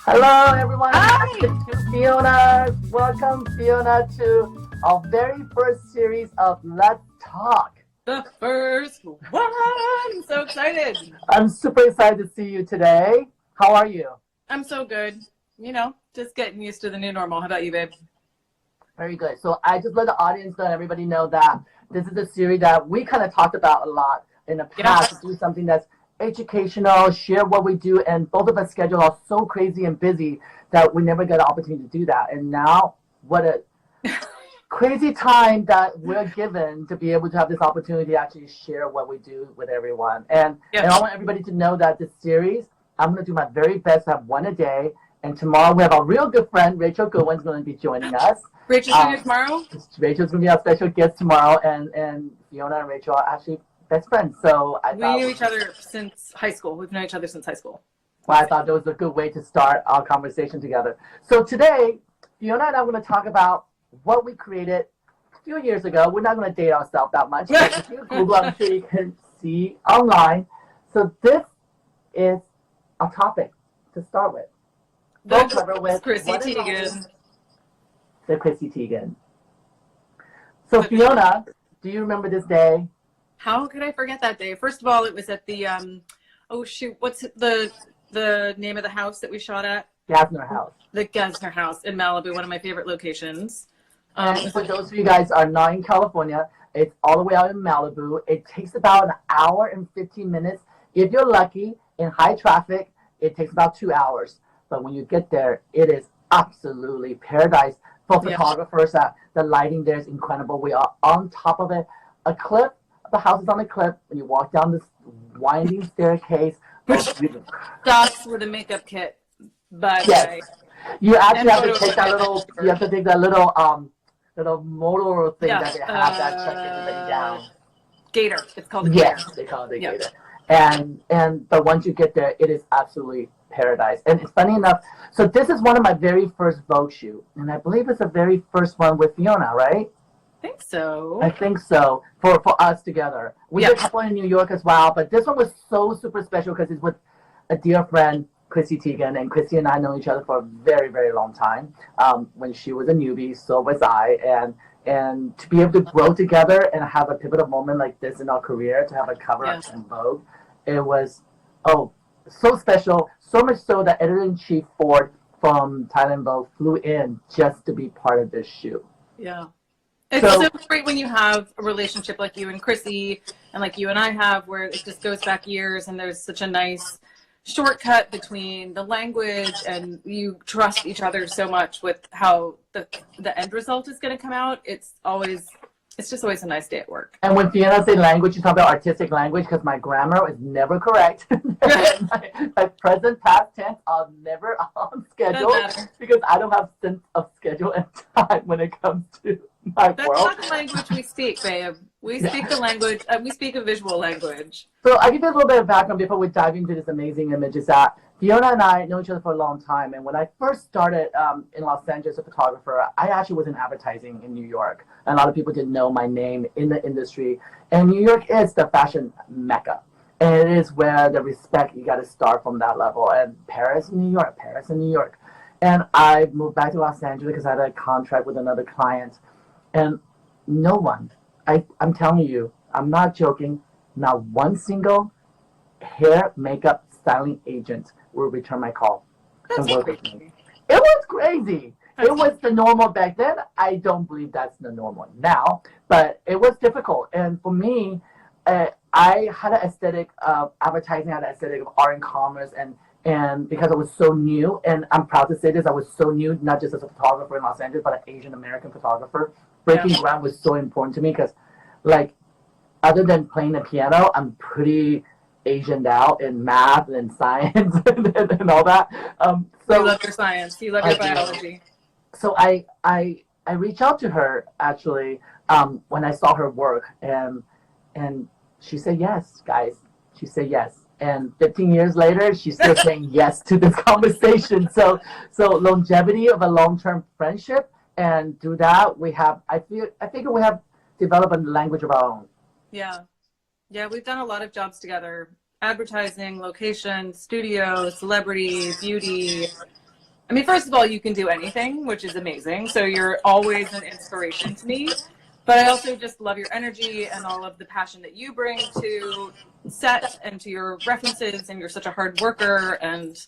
Hello, everyone. Hi! It's Fiona. Welcome, Fiona, to our very first series of Let's Talk. The first one! I'm so excited. I'm super excited to see you today. How are you? I'm so good. Just getting used to the new normal. How about you, babe? Very good. So I just let the audience and everybody know that this is a series that we kind of talked about a lot in the Yeah. past to do something that's educational, share what we do, and both of us schedule are so crazy and busy that we never get an opportunity to do that. And now, what a crazy time that we're given to be able to have this opportunity to actually share what we do with everyone. And I want everybody to know that this series, I'm going to do my very best to have one a day. And tomorrow we have our real good friend, Rachel Goodwin's going to be joining us. Rachel's doing it tomorrow? Rachel's going to be our special guest tomorrow. And Fiona and Rachel are actually best friends. So We knew each other since high school. We've known each other since high school. Well, I thought that was a good way to start our conversation together. So today, Fiona and I are going to talk about what we created a few years ago. We're not going to date ourselves that much. But if you Google, I'm sure you can see online. So this is a topic to start with. We'll cover with Chrissy Teigen. The Chrissy Teigen. So Fiona, do you remember this day? How could I forget that day? First of all, it was at the what's the name of the house that we shot at? Gassner House. The Gassner House in Malibu, one of my favorite locations. And for those of you guys are not in California, it's all the way out in Malibu. It takes about an hour and 15 minutes. If you're lucky, in high traffic, it takes about 2 hours. But when you get there, it is absolutely paradise for photographers. The lighting there is incredible. We are on top of it. A cliff, the house is on a cliff. When you walk down this winding staircase, Stops with a makeup kit. But yes. You actually have to take that little. You have to take that little motor thing that they have that checks everybody down. Gator. It's called a gator. Yes, they call it a gator. But once you get there, it is absolutely paradise. And it's funny enough. So this is one of my very first Vogue shoot, and I believe it's the very first one with Fiona, right? I think so. I think so. For us together, we did a couple in New York as well. But this one was so super special because it's with a dear friend, Chrissy Teigen, and Chrissy and I know each other for a very, very long time. When she was a newbie, so was I, and to be able to grow together and have a pivotal moment like this in our career, to have a cover in Vogue, it was so special. So much so that editor-in-chief Ford from Thailand Vogue flew in just to be part of this shoot. Yeah. It's so great when you have a relationship like you and Chrissy, and like you and I have, where it just goes back years, and there's such a nice shortcut between the language, and you trust each other so much with how the end result is going to come out. It's just always a nice day at work. And when Fiona say language, you talk about artistic language, because my grammar is never correct. my present, past tense are never on schedule because I don't have sense of schedule and time when it comes to my world. That's not the language we speak, babe. We speak the language. We speak a visual language. So I give you a little bit of background before we dive into this amazing image. Is that Fiona and I know each other for a long time, and when I first started in Los Angeles as a photographer, I actually was in advertising in New York. And a lot of people didn't know my name in the industry. And New York is the fashion mecca. And it is where the respect, you got to start from that level. And Paris and New York. And I moved back to Los Angeles because I had a contract with another client. And no one, I'm telling you, I'm not joking, not one single hair, makeup, styling agent will return my call and work with me. It was crazy. It was the normal back then. I don't believe that's the normal now, but it was difficult. And for me, I had an aesthetic of advertising, I had an aesthetic of art and commerce, and because I was so new, and I'm proud to say this, I was so new, not just as a photographer in Los Angeles, but an Asian American photographer. Breaking ground was so important to me because, like, other than playing the piano, I'm pretty Asianed out in math and science and all that. So you love your science. You love your biology. So I reached out to her actually when I saw her work, and she said yes, guys. She said yes. And 15 years later, she's still saying yes to this conversation. So longevity of a long-term friendship, and through that I think we have developed a language of our own. Yeah, we've done a lot of jobs together. Advertising, location, studio, celebrity, beauty, I mean, first of all, you can do anything, which is amazing. So you're always an inspiration to me. But I also just love your energy and all of the passion that you bring to set and to your references. And you're such a hard worker. And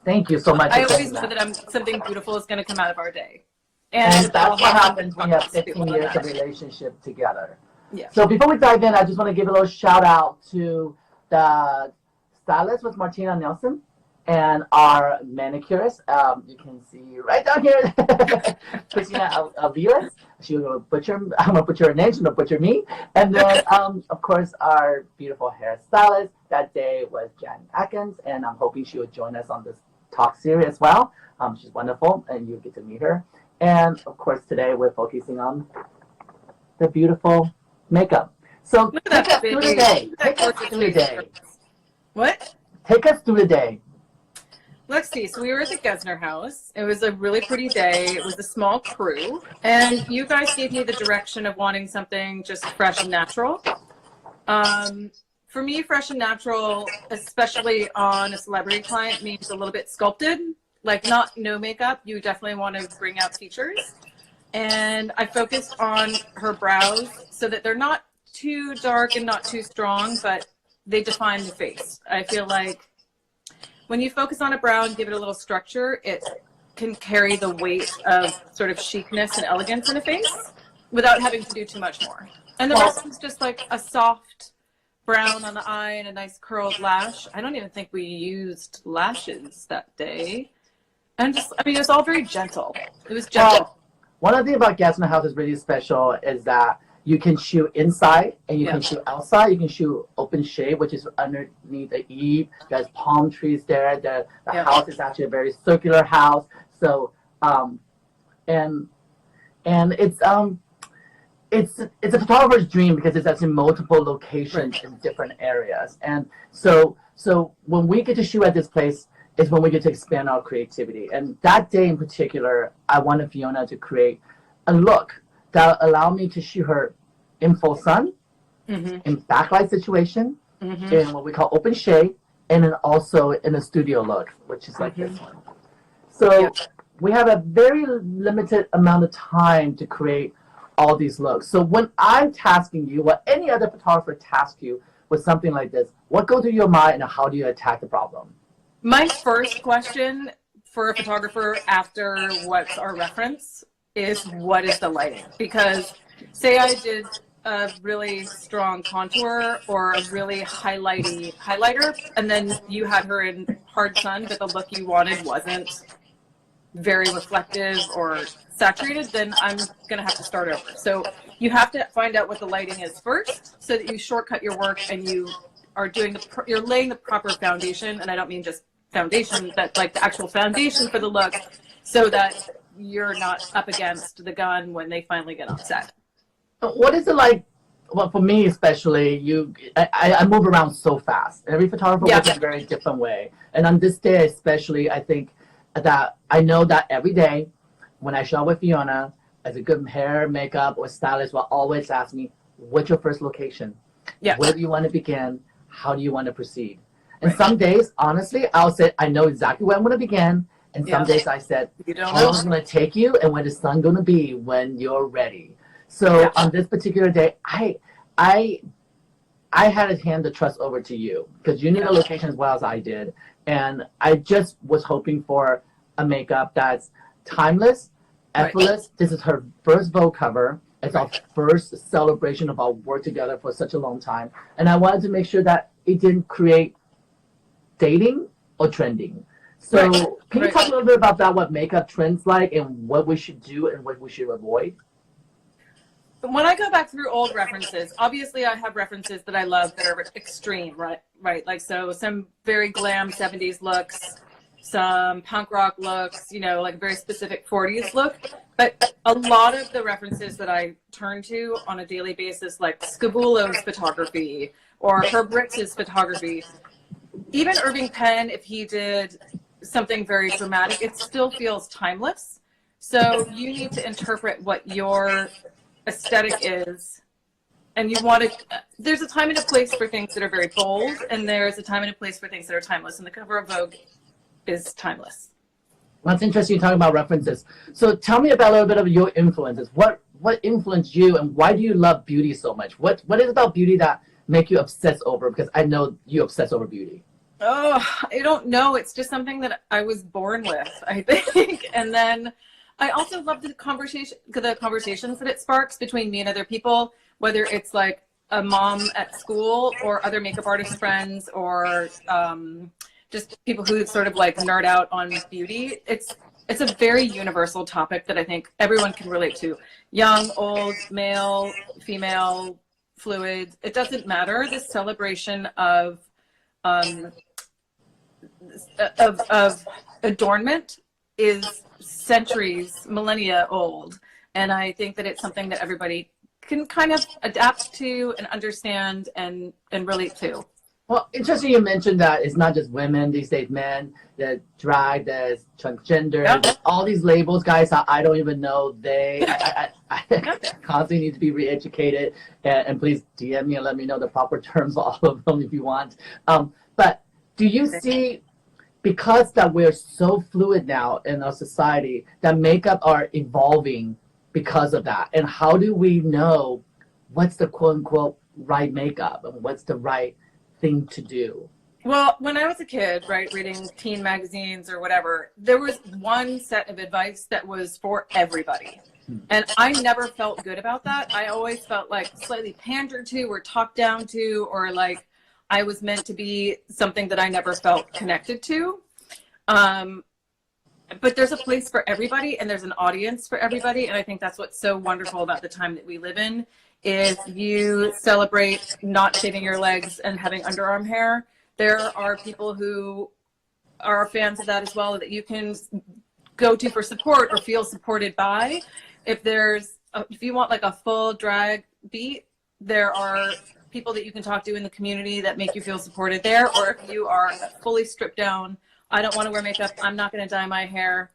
thank you so much. I always know that something beautiful is going to come out of our day. And that's what happens when you have 15 years of relationship together. Yeah. So before we dive in, I just want to give a little shout out to the stylist with Martina Nelson and our manicurist. You can see right down here, Christina Aviles. She was I'm gonna butcher her name. She's gonna butcher me. And then, of course, our beautiful hairstylist. That day was Jan Atkins, and I'm hoping she would join us on this talk series as well. She's wonderful, and you'll get to meet her. And of course, today we're focusing on the beautiful makeup. So take us through the day. Take us through the day. What? Take us through the day. Let's see. So we were at the Gesner house. It was a really pretty day. It was a small crew. And you guys gave me the direction of wanting something just fresh and natural. For me, fresh and natural, especially on a celebrity client, means a little bit sculpted. Like no makeup. You definitely want to bring out features. And I focused on her brows so that they're not too dark and not too strong, but they define the face. I feel like when you focus on a brow and give it a little structure, it can carry the weight of sort of chicness and elegance in a face without having to do too much more. And the rest is just like a soft brown on the eye and a nice curled lash. I don't even think we used lashes that day. And just, I mean, it was all very gentle. It was gentle. Well, one of the things about Gesner House is really special is that you can shoot inside and you can shoot outside. You can shoot open shade, which is underneath the eave. There's palm trees there. The house is actually a very circular house. So, and it's a photographer's dream because it's actually multiple locations in different areas. And so when we get to shoot at this place is when we get to expand our creativity. And that day in particular, I wanted Fiona to create a look that allow me to shoot her in full sun, in backlight situation, in what we call open shade, and then also in a studio look, which is like this one. So we have a very limited amount of time to create all these looks. So when I'm tasking you, or any other photographer tasks you with something like this, what goes through your mind and how do you attack the problem? My first question for a photographer after what's our reference is what is the lighting? Because say I did a really strong contour or a really highlighter, and then you had her in hard sun, but the look you wanted wasn't very reflective or saturated, then I'm going to have to start over. So you have to find out what the lighting is first so that you shortcut your work and you are doing you're laying the proper foundation. And I don't mean just foundation, but like the actual foundation for the look so that you're not up against the gun when they finally get on set. What is it like? Well, for me especially, I move around so fast. Every photographer works in a very different way. And on this day especially, I think that I know that every day when I show up with Fiona, as a good hair, makeup, or stylist will always ask me, what's your first location? Yeah. Where do you want to begin? How do you want to proceed? And some days, honestly, I'll say, I know exactly where I'm going to begin. And some days I said, how long is going to take you and where the sun going to be when you're ready. So on this particular day, I had to hand the trust over to you because you knew the location as well as I did. And I just was hoping for a makeup that's timeless, effortless. This is her first Vogue cover. It's our first celebration of our work together for such a long time. And I wanted to make sure that it didn't create dating or trending. So can you talk a little bit about that, what makeup trends like and what we should do and what we should avoid? When I go back through old references, obviously I have references that I love that are extreme, right? Like, so some very glam 70s looks, some punk rock looks, you know, like a very specific 40s look. But a lot of the references that I turn to on a daily basis, like Scabullo's photography or Herb Ritz's photography, even Irving Penn, if he did something very dramatic, it still feels timeless. So you need to interpret what your aesthetic is, and you want to, there's a time and a place for things that are very bold, and there's a time and a place for things that are timeless, and the cover of Vogue is timeless. That's interesting. You're talking about references. So tell me about a little bit of your influences. What influenced you, and why do you love beauty so much? What is about beauty that make you obsess over? Because I know you obsess over beauty. Oh, I don't know. It's just something that I was born with, I think. And then I also love the conversations that it sparks between me and other people, whether it's like a mom at school or other makeup artist friends, or just people who sort of like nerd out on beauty. It's a very universal topic that I think everyone can relate to. Young, old, male, female, fluid. It doesn't matter. This celebration of adornment is centuries, millennia old. And I think that it's something that everybody can kind of adapt to and understand and relate to. Well, interesting you mentioned that it's not just women these days, men, there's drag, there's transgender, there's all these labels, guys, I don't even know. I constantly need to be re-educated, and please DM me and let me know the proper terms for all of them if you want. But do you see, because that we're so fluid now in our society, that makeup are evolving because of that? And how do we know what's the quote-unquote right makeup and what's the right thing to do? Well, when I was a kid, right, reading teen magazines or whatever, there was one set of advice that was for everybody. And I never felt good about that. I always felt like slightly pandered to or talked down to, or like I was meant to be something that I never felt connected to. But there's a place for everybody, and there's an audience for everybody. And I think that's what's so wonderful about the time that we live in, is you celebrate not shaving your legs and having underarm hair. There are people who are fans of that as well, that you can go to for support or feel supported by. If you want like a full drag beat, there are people that you can talk to in the community that make you feel supported there. Or if you are fully stripped down, I don't want to wear makeup, I'm not going to dye my hair,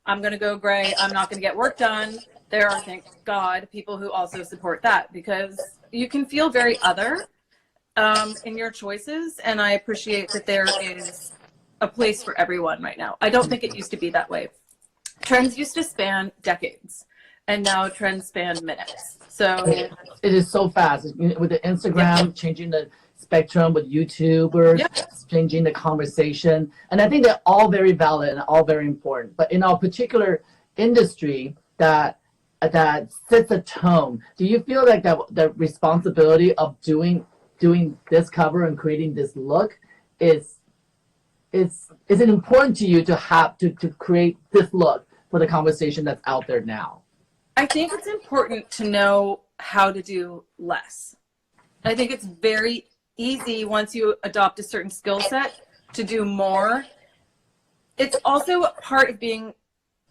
I'm going to go gray, I'm not going to get work done, there are, thank God, people who also support that, because you can feel very other in your choices, and I appreciate that there is a place for everyone right now. I don't think it used to be that way. Trends used to span decades, and now trends span minutes. So it is so fast with the Instagram changing the spectrum, with YouTubers changing the conversation, and I think they're all very valid and all very important. But in our particular industry that sets a tone, do you feel like that the responsibility of doing this cover and creating this look is it important to you to have to create this look for the conversation that's out there now? I think it's important to know how to do less. I think it's very easy once you adopt a certain skill set to do more. It's also part of being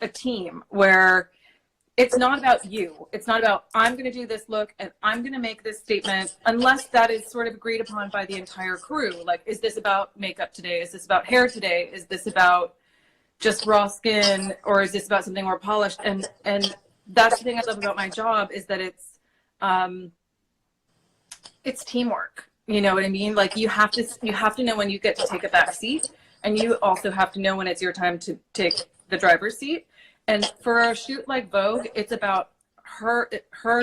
a team where it's not about you. It's not about, I'm going to do this look and I'm going to make this statement, unless that is sort of agreed upon by the entire crew. Like, is this about makeup today? Is this about hair today? Is this about just raw skin? Or is this about something more polished? And that's the thing I love about my job, is that it's teamwork. You know what I mean? Like, you have to know when you get to take a back seat, and you also have to know when it's your time to take the driver's seat. And for a shoot like Vogue, it's about her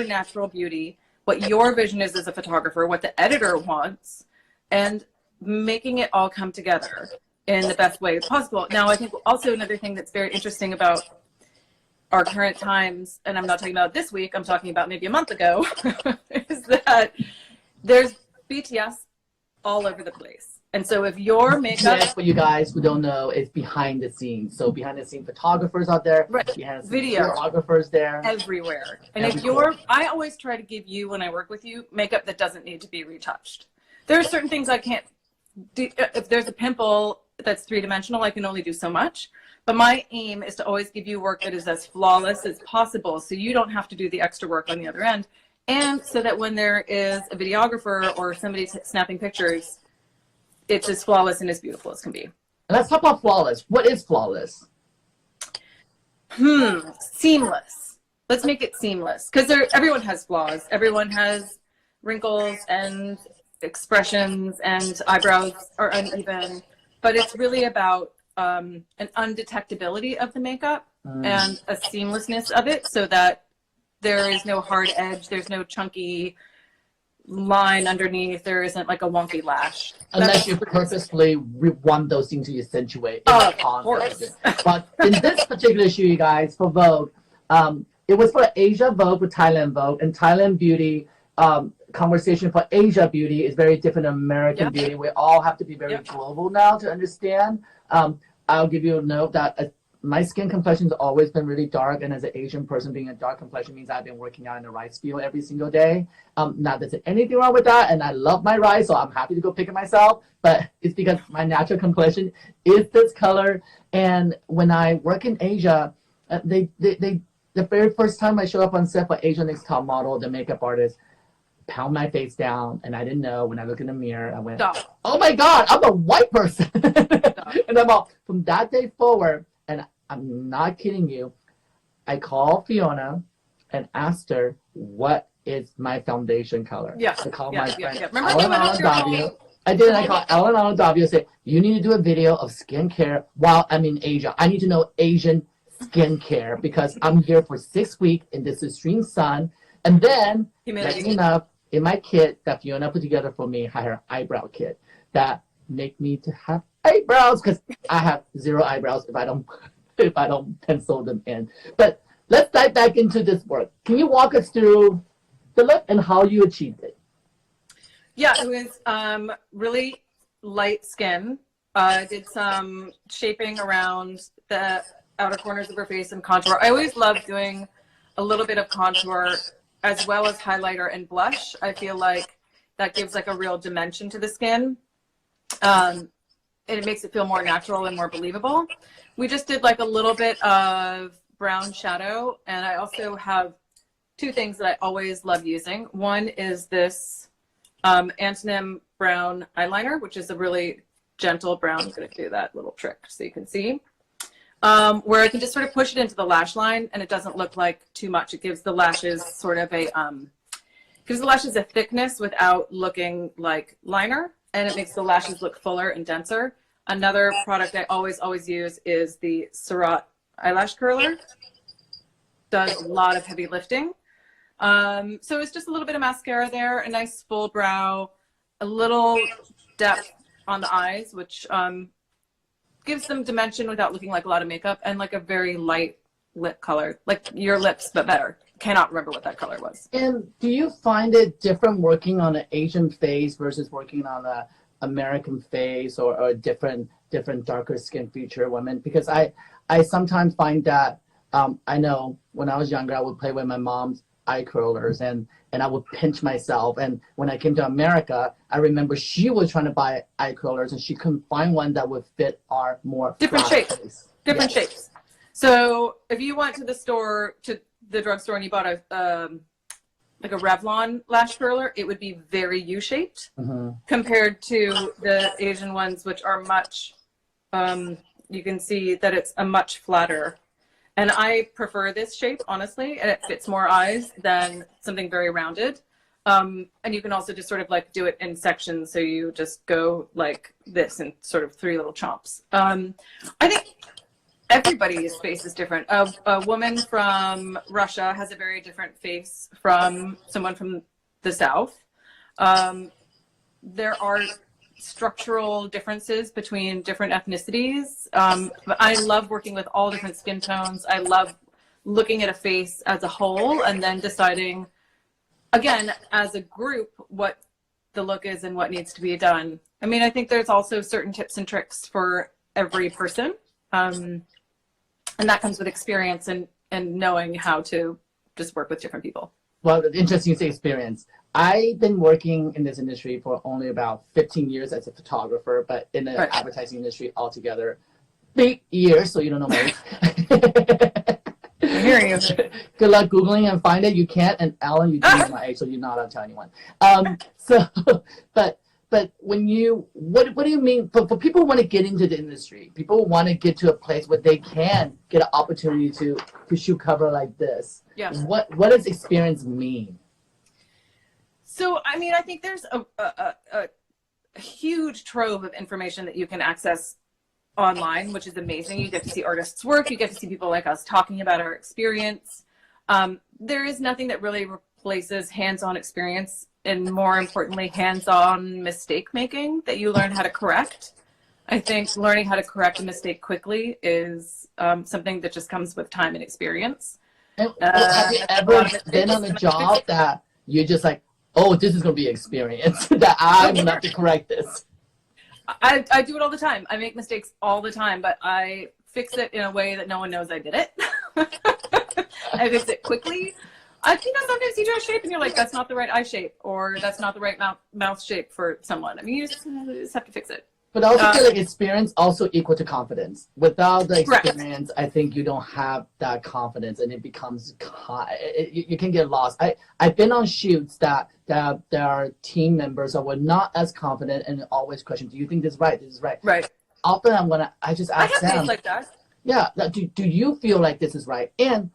natural beauty, what your vision is as a photographer, what the editor wants, and making it all come together in the best way possible. Now, I think also another thing that's very interesting about our current times, and I'm not talking about this week, I'm talking about maybe a month ago, is that there's BTS all over the place. And so if your makeup... Yes, for you guys who don't know, it's behind the scenes. So behind the scene photographers out there, behind the video videographers there. Everywhere. And I always try to give you, when I work with you, makeup that doesn't need to be retouched. There are certain things I can't do. If there's a pimple that's three-dimensional, I can only do so much. But my aim is to always give you work that is as flawless as possible, so you don't have to do the extra work on the other end. And so that when there is a videographer or somebody snapping pictures, it's as flawless and as beautiful as can be. Let's talk about flawless. What is flawless? Seamless. Let's make it seamless. Because everyone has flaws. Everyone has wrinkles and expressions, and eyebrows are uneven. But it's really about an undetectability of the makeup and a seamlessness of it, so that there is no hard edge, there's no chunky line underneath, there isn't like a wonky lash. Unless you purposefully want those things to accentuate. Of course. But in this particular issue, you guys, for Vogue, it was for Asia Vogue with Thailand Vogue, and Thailand beauty conversation for Asia beauty is very different than American beauty. We all have to be very global now to understand. I'll give you a note that my skin complexion has always been really dark, and as an Asian person, being a dark complexion means I've been working out in the rice field every single day. Not that there's anything wrong with that, and I love my rice, so I'm happy to go pick it myself, but it's because my natural complexion is this color. And when I work in Asia, the very first time I show up on set for Asia Next Top Model, the makeup artist pound my face down, and I didn't know. When I look in the mirror, I went, oh my God, I'm a white person. And I'm all, from that day forward, and I'm not kidding you, I called Fiona and asked her, what is my foundation color? Yeah. I called my friend, Remember Davio. I did. I called Ellen on Davio and said, you need to do a video of skincare while I'm in Asia. I need to know Asian skincare because I'm here for 6 weeks in this extreme sun. And then, lucky enough, in my kit that Fiona put together for me, I had her eyebrow kit that make me to have eyebrows, because I have zero eyebrows if I don't pencil them in. But let's dive back into this work. Can you walk us through the look and how you achieved it? Yeah, it was really light skin. I did some shaping around the outer corners of her face and contour. I always love doing a little bit of contour as well as highlighter and blush. I feel like that gives like a real dimension to the skin. And it makes it feel more natural and more believable. We just did like a little bit of brown shadow, and I also have two things that I always love using. One is this Antonym brown eyeliner, which is a really gentle brown. I'm going to do that little trick so you can see. Where I can just sort of push it into the lash line, and it doesn't look like too much. It gives the lashes sort of a thickness without looking like liner, and it makes the lashes look fuller and denser. Another product I always use is the Suratt eyelash curler. Does a lot of heavy lifting. So it's just a little bit of mascara there, a nice full brow, a little depth on the eyes, which gives them dimension without looking like a lot of makeup, and like a very light lip color, like your lips, but better. Cannot remember what that color was. And do you find it different working on an Asian face versus working on a American face, or a different darker skin feature women? Because I sometimes find that I know when I was younger, I would play with my mom's eye curlers, and I would pinch myself. And when I came to America, I remember she was trying to buy eye curlers, and she couldn't find one that would fit our more different shapes. Different shapes. So if you went to the store, to the drugstore, and you bought a like a Revlon lash curler, it would be very U-shaped compared to the Asian ones, which are much. You can see that it's a much flatter. And I prefer this shape, honestly, and it fits more eyes than something very rounded. And you can also just sort of like do it in sections. So you just go like this in sort of 3 little chomps. I think everybody's face is different. A woman from Russia has a very different face from someone from the South. There are structural differences between different ethnicities. But I love working with all different skin tones. I love looking at a face as a whole and then deciding, again, as a group, what the look is and what needs to be done. I mean, I think there's also certain tips and tricks for every person. And that comes with experience and knowing how to just work with different people. Well, interesting to say experience. I've been working in this industry for only about 15 years as a photographer, but in the advertising industry altogether, 8 years, so you don't know me. I hear you. Good luck Googling and find it. You can't, and Alan, you do know my age, so you're not allowed to tell anyone. But when you, what do you mean, for people who want to get into the industry, people who want to get to a place where they can get an opportunity to shoot cover like this, what does experience mean? So, I mean, I think there's a huge trove of information that you can access online, which is amazing. You get to see artists' work. You get to see people like us talking about our experience. There is nothing that really replaces hands-on experience, and more importantly, hands-on mistake making that you learn how to correct. I think learning how to correct a mistake quickly is something that just comes with time and experience. And have you ever been on a job that you're just like, oh, this is going to be experience, that I'm going to have to correct this? I do it all the time. I make mistakes all the time, but I fix it in a way that no one knows I did it. I fix it quickly. Sometimes you do a shape and you're like, that's not the right eye shape, or that's not the right mouth shape for someone. I mean, you just have to fix it. But I also feel like experience also equal to confidence. Without the experience, I think you don't have that confidence, and it becomes you can get lost. I've been on shoots that there are team members that were not as confident and always question, do you think this is right? This is right. Right. Often I just ask them. I have days like that. Yeah. Do you feel like this is right? And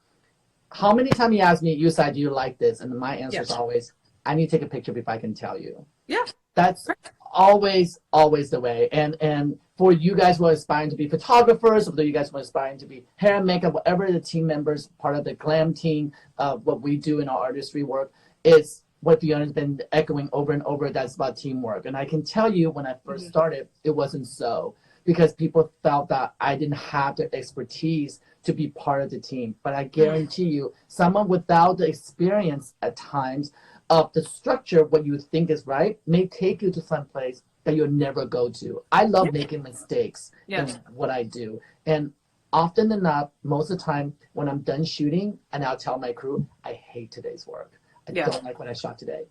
how many times you ask me, Yu Tsai, do you like this? And my answer is always, I need to take a picture before I can tell you. Yeah. That's always the way. And for you guys who are aspiring to be photographers, or you guys who are aspiring to be hair and makeup, whatever the team members, part of the glam team, what we do in our artistry work, is what Fiona's been echoing over and over, that's about teamwork. And I can tell you, when I first started, it wasn't so, because people felt that I didn't have the expertise to be part of the team. But I guarantee you, someone without the experience at times of the structure, what you think is right, may take you to some place that you'll never go to. I love making mistakes in what I do. And often enough, most of the time, when I'm done shooting, and I'll tell my crew, I hate today's work. I don't like what I shot today.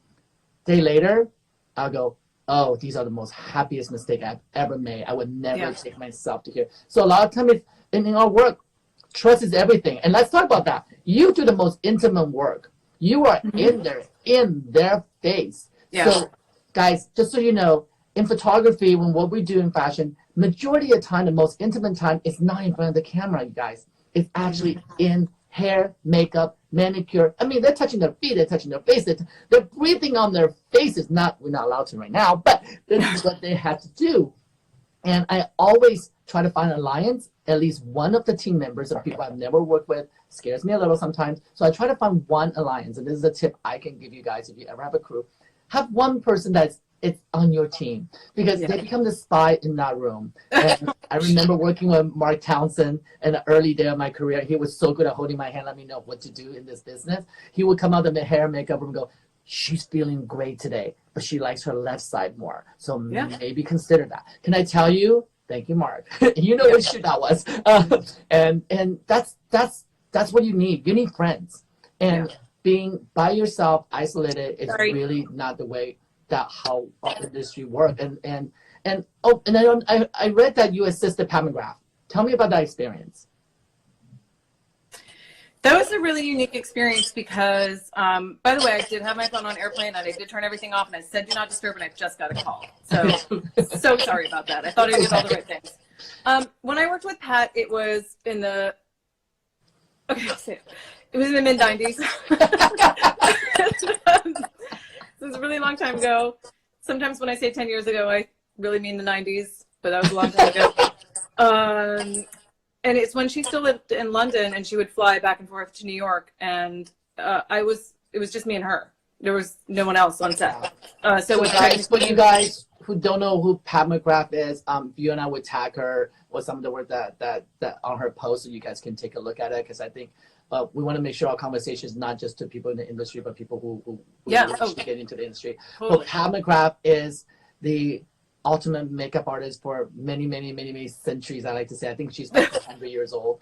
Day later, I'll go, oh, these are the most happiest mistake I've ever made. I would never take myself to here. So a lot of times in our work, trust is everything. And let's talk about that. You do the most intimate work. You are in their face. Yeah. So guys, just so you know, in photography, when what we do in fashion, majority of the time, the most intimate time is not in front of the camera, you guys. It's actually in hair, makeup, manicure. I mean, they're touching their feet, they're touching their face, they're breathing on their faces. We're not allowed to right now, but this is what they have to do. And I always try to find an alliance. At least one of the team members of people I've never worked with scares me a little sometimes. So I try to find one alliance. And this is a tip I can give you guys if you ever have a crew. Have one person it's on your team, because they become the spy in that room. And I remember working with Mark Townsend in the early day of my career. He was so good at holding my hand, let me know what to do in this business. He would come out of the hair and makeup room and go, she's feeling great today, but she likes her left side more. So maybe consider that. Can I tell you? Thank you, Mark. You know what shoot that was. And that's what you need. You need friends. And being by yourself, isolated, is really not the way that how our industry works. And I read that you assisted Pat McGrath. Tell me about that experience. That was a really unique experience because, by the way, I did have my phone on airplane and I did turn everything off and I said do not disturb, and I just got a call. So sorry about that. I thought I did all the right things. When I worked with Pat, it was in the, I'll say it. It was in the mid-90s. This was a really long time ago. Sometimes when I say 10 years ago, I really mean the 90s, but that was a long time ago. And it's when she still lived in London and she would fly back and forth to New York. And it was just me and her. There was no one else on set. So guys, for you guys who don't know who Pat McGrath is, Fiona would tag her with some of the work that on her post, so you guys can take a look at it. Because I think we want to make sure our conversation is not just to people in the industry, but people who get into the industry. Totally. But Pat McGrath is the ultimate makeup artist for many centuries. I like to say. I think she's like 100 years old.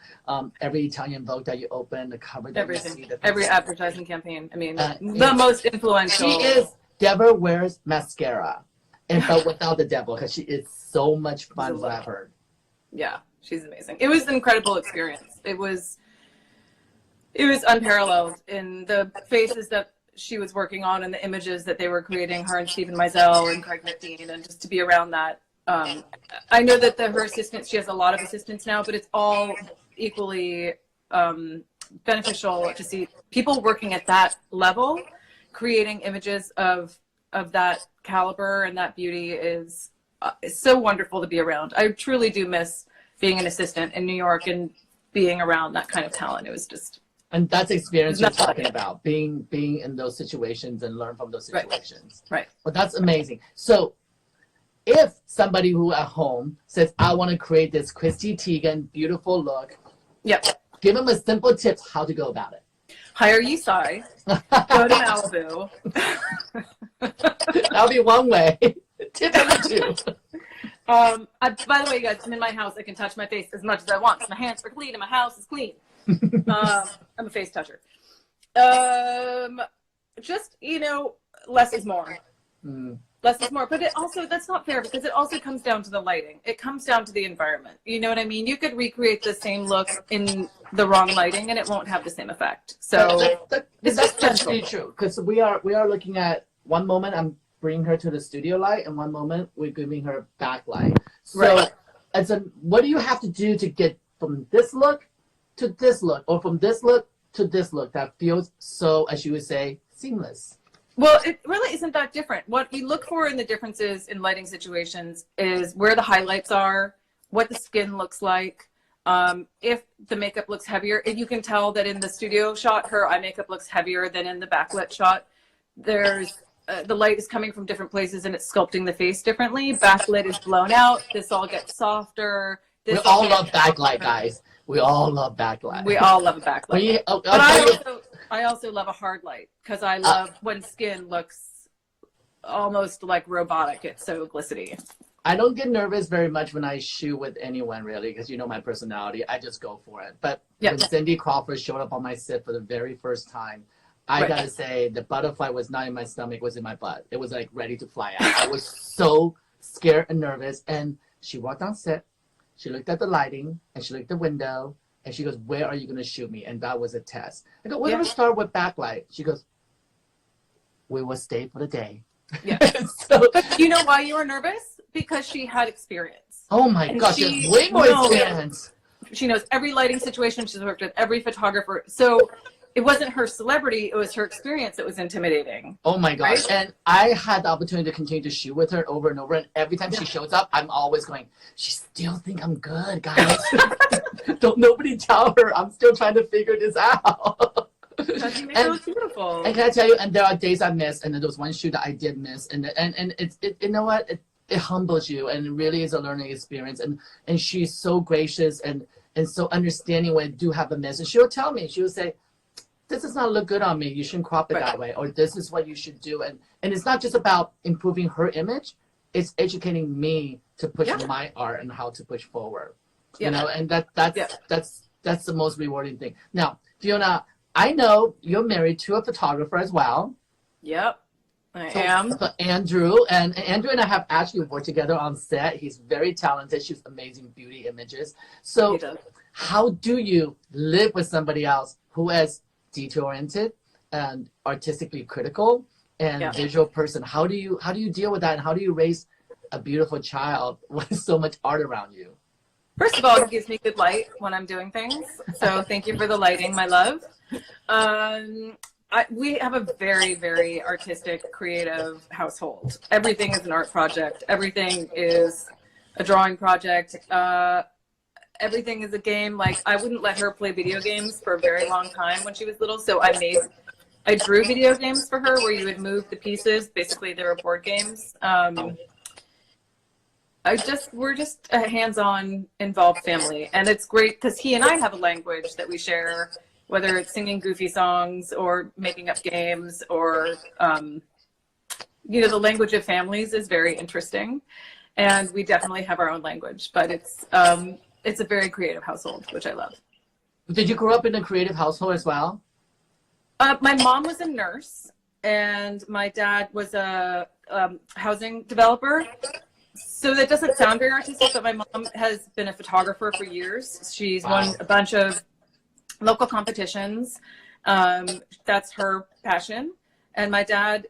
Every Italian Vogue that you open, the cover that you see, every advertising campaign. I mean, the most influential. She is. Deborah wears mascara, but without the devil, because she is so much fun. What I've heard. Yeah, she's amazing. It was an incredible experience. It was unparalleled in the faces that she was working on and the images that they were creating, her and Stephen Meisel and Craig McDean, and just to be around that. I know that her assistants, she has a lot of assistants now, but it's all equally beneficial to see people working at that level, creating images of that caliber and that beauty is so wonderful to be around. I truly do miss being an assistant in New York and being around that kind of talent. It was just. And that's experience you're talking about, being in those situations and learn from those situations. Right. But that's amazing. So if somebody who at home says, I want to create this Chrissy Teigen beautiful look, Yep. give them a simple tips how to go about it. Hire Yu Tsai. Go to Malibu. That'll be one way. Tip number 2. By the way, you guys, I'm in my house. I can touch my face as much as I want. My hands are clean and my house is clean. I'm a face toucher. Just, less is more. Less is more. But it also, that's not fair because it also comes down to the lighting. It comes down to the environment. You know what I mean? You could recreate the same look in the wrong lighting and it won't have the same effect. So that's actually true, because we are looking at one moment I'm bringing her to the studio light and one moment we're giving her backlight. So what do you have to do to get from this look to this look, or from this look to this look that feels so, as you would say, seamless? Well, it really isn't that different. What we look for in the differences in lighting situations is where the highlights are, what the skin looks like. If the makeup looks heavier, you can tell that in the studio shot, her eye makeup looks heavier than in the backlit shot. There's the light is coming from different places and it's sculpting the face differently. Backlit is blown out. This all gets softer. We all love backlight, guys. We all love backlight. We all love a backlight. But I also love a hard light because I love when skin looks almost like robotic. It's so glistery. I don't get nervous very much when I shoot with anyone, really, because you know my personality. I just go for it. But when Cindy Crawford showed up on my set for the very first time, I gotta say the butterfly was not in my stomach, it was in my butt. It was like ready to fly out. I was so scared and nervous. And she walked on set. She looked at the lighting and she looked at the window and she goes, where are you going to shoot me? And that was a test. I go, we're going to start with backlight. She goes, we will stay for the day. Yeah. But you know why you were nervous? Because she had experience. Oh my gosh, she has way more experience. She knows every lighting situation. She's worked with every photographer. So it wasn't her celebrity, it was her experience that was intimidating. Oh my gosh. Right? And I had the opportunity to continue to shoot with her over and over. And every time she shows up, I'm always going, she still think I'm good, guys. Don't nobody tell her. I'm still trying to figure this out. Because you make it look beautiful. And can I tell you, and there are days I miss, and there was one shoot that I did miss. And it's you know what? It humbles you, and it really is a learning experience. And she's so gracious and so understanding when I do have a miss. And she'll tell me, she'll say, this does not look good on me. You shouldn't crop it that way. Or this is what you should do. And it's not just about improving her image. It's educating me to push my art and how to push forward. You know, and that's the most rewarding thing. Now, Fiona, I know you're married to a photographer as well. Yep, I am. So Andrew and I have actually worked together on set. He's very talented. Shoots amazing beauty images. So how do you live with somebody else who is detail-oriented and artistically critical and visual person? How do you deal with that, and how do you raise a beautiful child with so much art around you? First of all, it gives me good light when I'm doing things. So thank you for the lighting, my love. We have a very, very artistic, creative household. Everything is an art project. Everything is a drawing project. Everything is a game. Like, I wouldn't let her play video games for a very long time when she was little. So I drew video games for her where you would move the pieces. Basically, they were board games. We're just a hands-on, involved family. And it's great because he and I have a language that we share, whether it's singing goofy songs or making up games or, the language of families is very interesting. And we definitely have our own language, but it's a very creative household, which I love. Did you grow up in a creative household as well? My mom was a nurse and my dad was a housing developer. So that doesn't sound very artistic, but my mom has been a photographer for years. She's won a bunch of local competitions. That's her passion. And my dad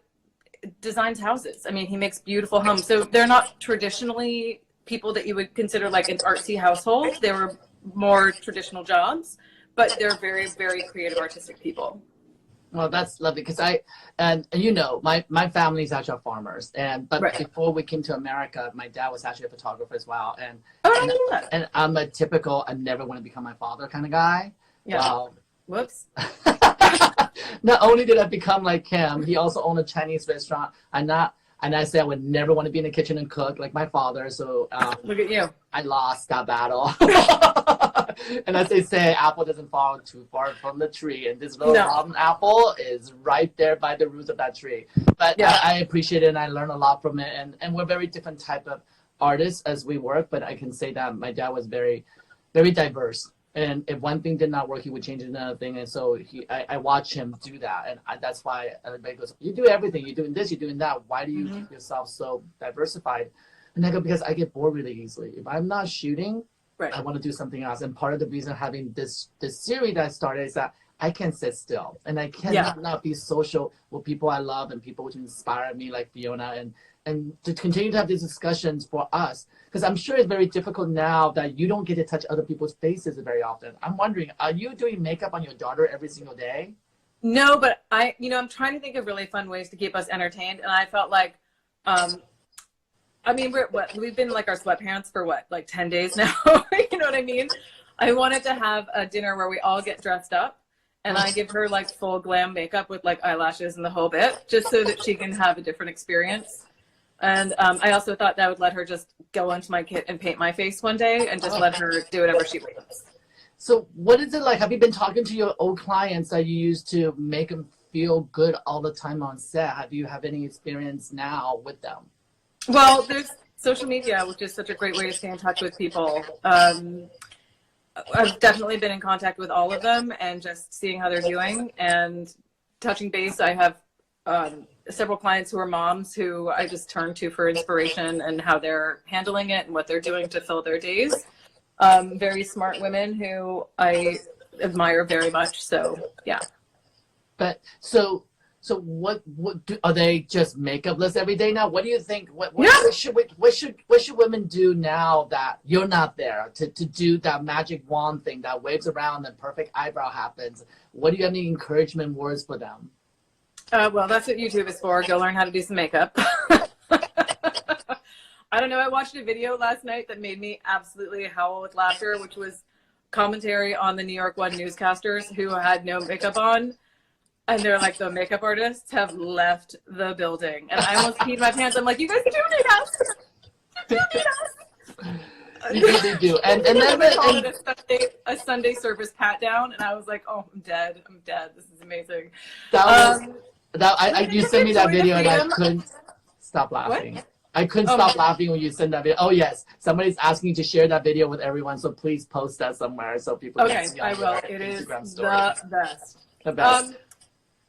designs houses. I mean, he makes beautiful homes. So they're not traditionally people that you would consider like an artsy household. They were more traditional jobs, but they're very, very creative, artistic people. Well, that's lovely because and you know, my family's actually farmers, but Right. before we came to America, my dad was actually a photographer as well, Oh, and I'm a typical I never want to become my father kind of guy. yeah. Well, Whoops. not only did I become like him, he also owned a Chinese restaurant. And I said I would never want to be in the kitchen and cook like my father. So Look at you. I lost that battle. And as they say, apple doesn't fall too far from the tree. And this little rotten apple is right there by the roots of that tree. But Yeah. I appreciate it and I learn a lot from it. And we're very different type of artists as we work. But I can say that my dad was very, very diverse. And if one thing did not work, he would change another thing. And so I watch him do that. And that's why everybody goes, you do everything. You're doing this, you're doing that. Why do you keep yourself so diversified? And I go, because I get bored really easily. If I'm not shooting, Right. I want to do something else. And part of the reason having this series that I started is that I can sit still. And I cannot not be social with people I love and people who inspire me like Fiona. And to continue to have these discussions for us, because I'm sure it's very difficult now that you don't get to touch other people's faces very often. I'm wondering, are you doing makeup on your daughter every single day? No, but I'm trying to think of really fun ways to keep us entertained. And I felt like, I mean, we've been like our sweatpants for like 10 days now. You know what I mean? I wanted to have a dinner where we all get dressed up and I give her like full glam makeup with like eyelashes and the whole bit, just so that she can have a different experience. And I also thought that would let her just go into my kit and paint my face one day and just let her do whatever she wants. So what is it like? Have you been talking to your old clients that you used to make them feel good all the time on set? Have you have any experience now with them? Well, there's social media, which is such a great way to stay in touch with people. I've definitely been in contact with all of them and just seeing how they're doing and touching base. I have several clients who are moms who I just turn to for inspiration and how they're handling it and what they're doing to fill their days. Very smart women who I admire very much. So, yeah. But so what are they just makeupless every day now? What do you think? What should women do now that you're not there to do that magic wand thing that waves around and perfect eyebrow happens? What do you have any encouragement words for them? Well, that's what YouTube is for. Go learn how to do some makeup. I don't know. I watched a video last night that made me absolutely howl with laughter, which was commentary on the New York One newscasters who had no makeup on. And they're like, the makeup artists have left the building. And I almost peed my pants. I'm like, you guys do need us. You do need us. You really do. And then they called it a Sunday service pat down. And I was like, oh, I'm dead. I'm dead. This is amazing. You sent me that video and I couldn't stop laughing. What? I couldn't stop laughing when you sent that video. Oh, yes. Somebody's asking you to share that video with everyone. So please post that somewhere so people can see I will. It is the best. The best.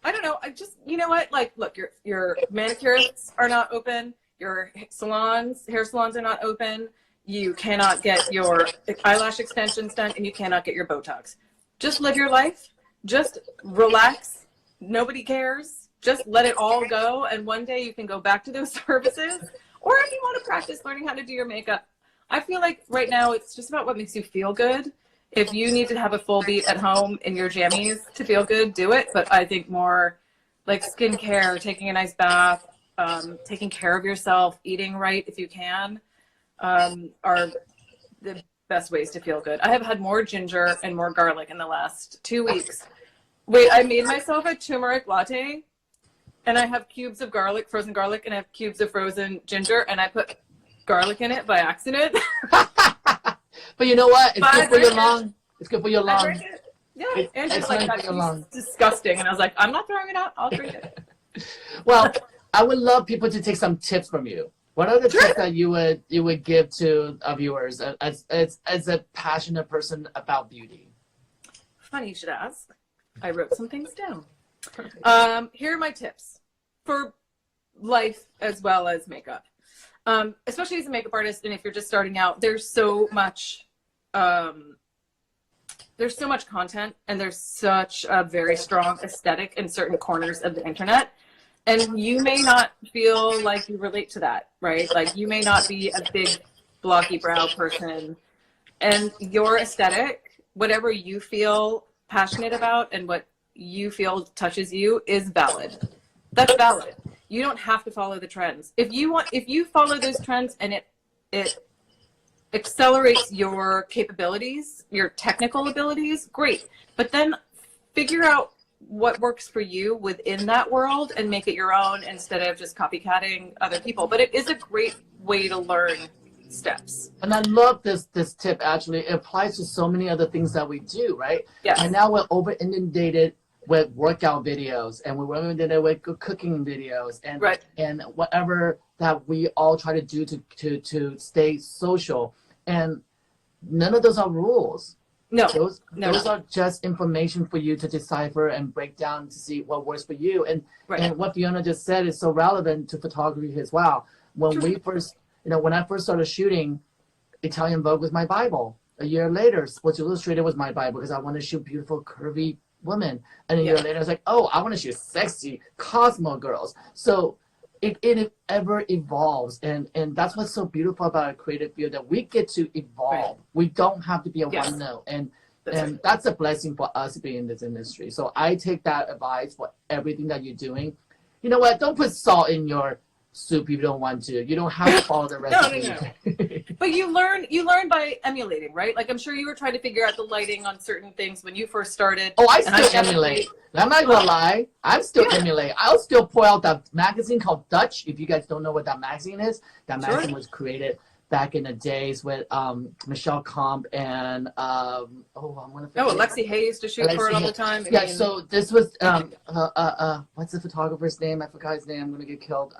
I don't know. I just, you know what? Like, look, your manicurists are not open. Your hair salons are not open. You cannot get your eyelash extensions done, and you cannot get your Botox. Just live your life. Just relax. Nobody cares. Just let it all go, and one day you can go back to those services. Or if you want to practice learning how to do your makeup, I feel like right now it's just about what makes you feel good. If you need to have a full beat at home in your jammies to feel good, do it. But I think more like skincare, taking a nice bath, taking care of yourself, eating right if you can, are the best ways to feel good. I have had more ginger and more garlic in the last 2 weeks. Wait, I made myself a turmeric latte, and I have cubes of garlic, frozen garlic, and I have cubes of frozen ginger, and I put garlic in it by accident. But you know what? It's good for your lung. It's good for your lung. Yeah, and just like that, it's disgusting. And I was like, I'm not throwing it out. I'll drink it. Well, I would love people to take some tips from you. What are the tips that you would give to our viewers as a passionate person about beauty? Funny you should ask. I wrote some things down. Here are my tips for life as well as makeup. Especially as a makeup artist, and if you're just starting out, there's so much content, and there's such a very strong aesthetic in certain corners of the internet, and you may not feel like you relate to that, right? Like you may not be a big blocky brow person, and your aesthetic, whatever you feel passionate about and what you feel touches you is valid. That's valid. You don't have to follow the trends. If you follow those trends and it accelerates your capabilities, your technical abilities, great. But then figure out what works for you within that world and make it your own instead of just copycatting other people. But it is a great way to learn steps. And I love this tip. Actually, it applies to so many other things that we do, right? Yes. And now we're over inundated with workout videos, and we're over inundated with cooking videos, and right. and whatever that we all try to do to stay social. And none of those are rules. No. Those are just information for you to decipher and break down to see what works for you. And right. and what Fiona just said is so relevant to photography as well. When we first, when I first started shooting, Italian Vogue was my Bible. A year later, Sports Illustrated was my Bible because I wanted to shoot beautiful, curvy women. And a year later, I was like, oh, I want to shoot sexy Cosmo girls. So it ever evolves. And that's what's so beautiful about a creative field, that we get to evolve. Right. We don't have to be a one note. And that's a blessing for us being in this industry. So I take that advice for everything that you're doing. You know what? Don't put salt in your soup if you don't want to. You don't have to follow the recipe. No. But you learn by emulating, right? Like, I'm sure you were trying to figure out the lighting on certain things when you first started. Oh, I still emulate. I'm not gonna lie. I'm still emulate. I'll still pull out that magazine called Dutch. If you guys don't know what that magazine is, that magazine was created back in the days with Michelle Comp and Alexi Hay used to shoot for it all the time. Yeah, so this was what's the photographer's name? I forgot his name. I'm gonna get killed.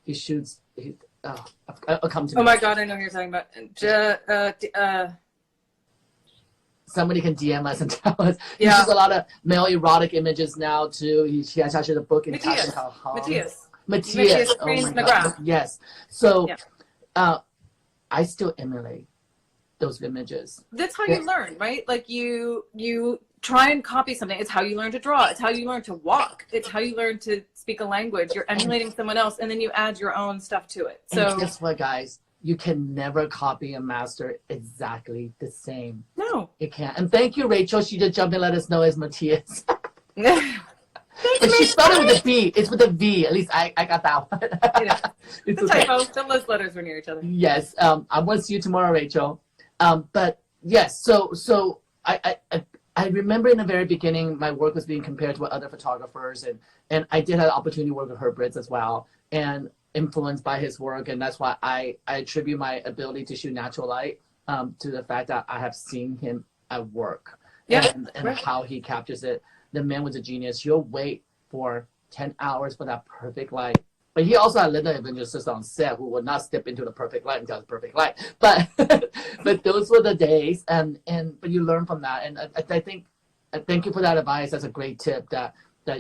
He shoots. It'll come to me. Oh my God, I know who you're talking about. Somebody can DM us and tell us. He shoots a lot of male erotic images now too. She has actually a book in Matthias. Matthias Oh my God. McGrath. Yes. So, I still emulate those images. That's how you learn, right? Like you try and copy something. It's how you learn to draw. It's how you learn to walk. It's how you learn to speak a language. You're emulating someone else, and then you add your own stuff to it. So and guess what, guys? You can never copy and master exactly the same. No. You can't. And thank you, Rachel. She just jumped in and let us know it's Matthias. And she spelled it with a B. It's with a V. At least I got that one. It's a typo. Don't those letters were near each other. Yes. I want to see you tomorrow, Rachel. But yes, so I remember in the very beginning, my work was being compared to other photographers, and I did have the opportunity to work with Herb Ritz as well, and influenced by his work, and that's why I attribute my ability to shoot natural light to the fact that I have seen him at work and how he captures it. The man was a genius. He'll wait for 10 hours for that perfect light. But he also had Linda Evangelista on set who would not step into the perfect light until it's perfect light. But but those were the days, but you learn from that. And I think thank you for that advice. That's a great tip that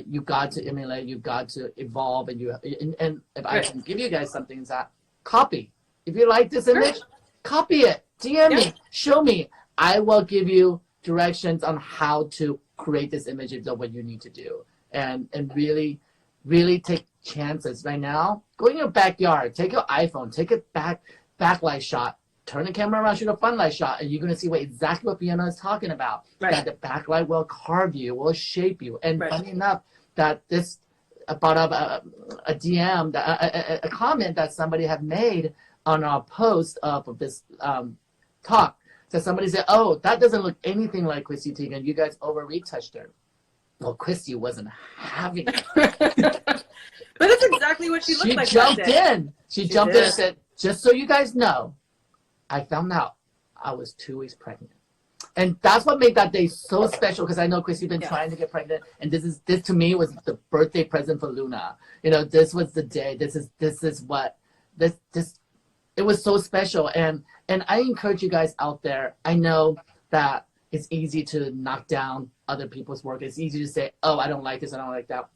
you got to emulate, you got to evolve, and if I can give you guys something, is that copy. If you like this image, copy it. DM me, show me. I will give you directions on how to create this image if that's what you need to do. And really, really take chances right now. Go in your backyard, take your iPhone, take a backlight shot, turn the camera around, shoot a front light shot, and you're going to see exactly what Fiona is talking about. That the backlight will carve you, will shape you. And funny enough, that this brought up a DM, a comment that somebody had made on our post of this talk. So somebody said, oh, that doesn't look anything like Chrissy Teigen. You guys over-retouched her. Well, Chrissy wasn't having it. But that's exactly what she looked like. She jumped in and said, just so you guys know, I found out I was 2 weeks pregnant. And that's what made that day so special, because I know Chrissy's been trying to get pregnant, and this to me was the birthday present for Luna. This was the day. This is what it was so special. And I encourage you guys out there. I know that it's easy to knock down other people's work. It's easy to say, oh, I don't like this, I don't like that.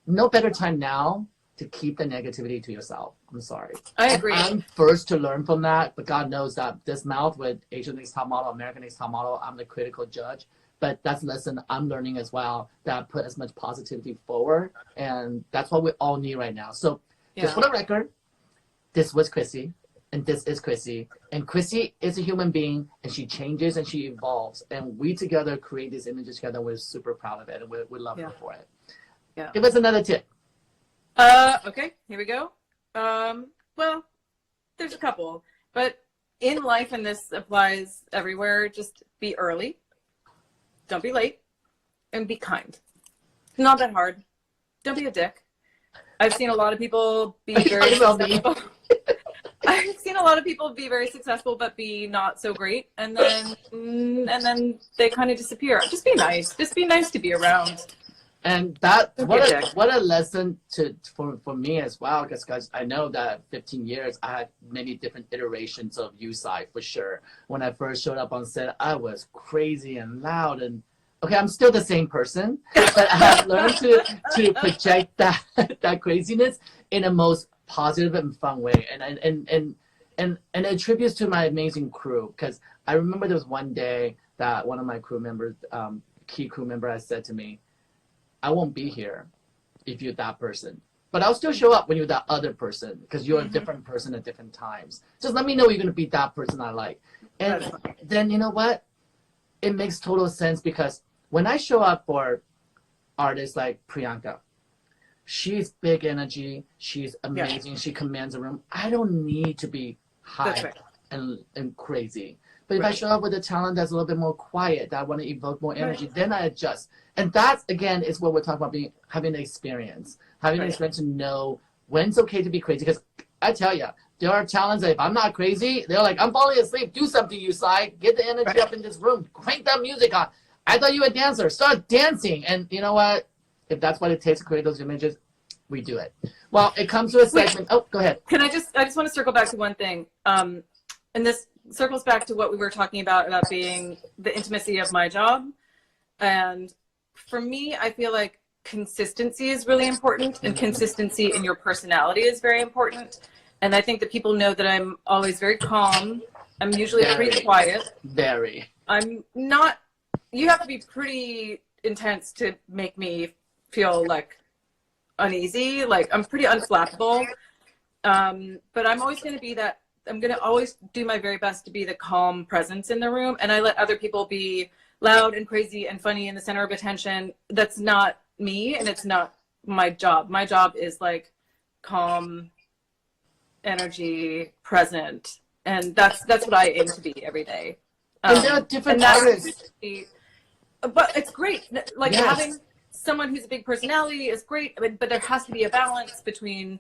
No better time now to keep the negativity to yourself. I'm sorry. I agree. I'm first to learn from that, but God knows that this mouth with Asian Next Top Model, American Next Top Model, I'm the critical judge. But that's a lesson I'm learning as well, that put as much positivity forward. And that's what we all need right now. So just for the record, this was Chrissy. and this is Chrissy. And Chrissy is a human being, and she changes and she evolves. And we together create these images together. We're super proud of it, and we love her for it. Yeah. Give us another tip. Okay, here we go. Well, there's a couple, but in life, and this applies everywhere, just be early, don't be late, and be kind. It's not that hard. Don't be a dick. I've seen a lot of people be very successful. I've seen a lot of people be very successful, but be not so great, and then they kind of disappear. Just be nice. Just be nice to be around. And that what a lesson for me as well, because I know that 15 years I had many different iterations of Yu Tsai for sure. When I first showed up on set, I was crazy and loud, and okay, I'm still the same person, but I have learned to project that craziness in a most positive and fun way, and it attributes to my amazing crew. Because I remember there was one day that one of my crew members, key crew member, has said to me, I won't be here if you're that person, but I'll still show up when you're that other person, because you're a different person at different times. Just let me know you're going to be that person I like. And then, you know what? It makes total sense, because when I show up for artists like Priyanka, she's big energy. She's amazing. Yeah. She commands a room. I don't need to be high and crazy. But if I show up with a talent that's a little bit more quiet, that I want to evoke more energy, then I adjust. And that, again, is what we're talking about, having the experience. Having the experience to know when it's okay to be crazy. Because I tell you, there are talents that if I'm not crazy, they're like, I'm falling asleep. Do something, Yu Tsai. Get the energy up in this room. Crank that music on. I thought you were a dancer. Start dancing. And you know what? If that's what it takes to create those images, we do it. Well, it comes to a segment. Oh, go ahead. I just want to circle back to one thing. And this circles back to what we were talking about being the intimacy of my job. And for me, I feel like consistency is really important, and consistency in your personality is very important. And I think that people know that I'm always very calm. I'm usually pretty quiet. Very. I'm not, you have to be pretty intense to make me feel like uneasy. Like, I'm pretty unflappable. But I'm always going to be that. I'm going to always do my very best to be the calm presence in the room. And I let other people be loud and crazy and funny in the center of attention. That's not me, and it's not my job. My job is like calm, energy, present. And that's what I aim to be every day. And there are different artists. But it's great. Like having someone who's a big personality is great, but there has to be a balance between.